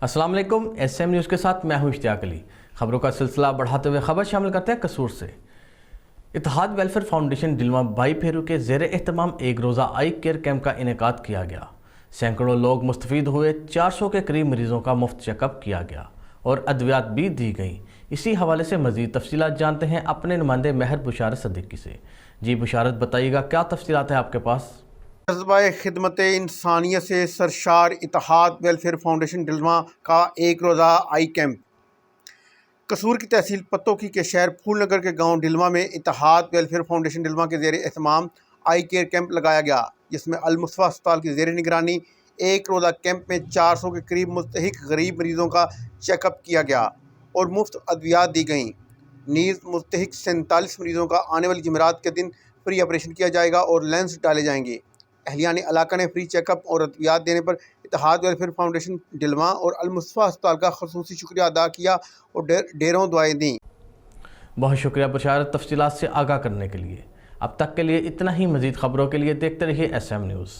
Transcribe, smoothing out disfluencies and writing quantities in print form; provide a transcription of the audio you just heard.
अस्सलाम वालेकुम। SM news के साथ मैं हूं इश्तियाक अली। खबरों का सिलसिला बढ़ाते हुए खबर शामिल करते हैं कसूर से। इत्तेहाद वेलफेयर फाउंडेशन डिलवा बाई फेरू के ज़ेर एहतमाम एक रोज़ा आई केयर कैंप का इनेकाद किया गया। सैकड़ों लोग मुस्तफ़ीद हुए, 400 के करीब मरीज़ों का मुफ्त चेकअप किया गया और अद्वियात भी दी गई। इसी हवाले से मज़ीद तफसीलात जानते हैं अपने नुमाइंदे महर बुशारत सद्दीकी से। जी बुशारत, बताइएगा क्या तफसीलात हैं आपके पास? जज्बा खिदमत इंसानियत से सरशार इत्तेहाद वेलफेयर फाउंडेशन डिलवा का एक रोज़ा आई कैंप कसूर की तहसील पत्तोकी के शहर फूलनगर के गांव डिलवा में इत्तेहाद वेलफेयर फाउंडेशन डिलवा के ज़ेर एहतमाम आई केयर कैंप लगाया गया, जिसमें अल-मुस्तफ़ा अस्पताल की ज़ेर निगरानी एक रोज़ा कैंप में 400 के करीब मुस्तहिक गरीब मरीज़ों का चेकअप किया गया और मुफ्त अद्वियात दी गईं। नीज़ मुस्तहिक 47 मरीज़ों का आने वाली जमेरात के दिन फ्री ऑपरेशन किया जाएगा और लेंस डाले जाएंगे। अहलियान इलाका ने फ्री चेकअप और अद्वियात देने पर इत्तेहाद वेलफेयर फाउंडेशन डिलवा और अल-मुस्तफ़ा अस्पताल का ख़ुसूसी शुक्रिया अदा किया और ढेरों दुआएं दी। बहुत शुक्रिया बुशारत तफसीलात से आगाह करने के लिए। अब तक के लिए इतना ही। मज़ीद खबरों के लिए देखते रहिए SM न्यूज़।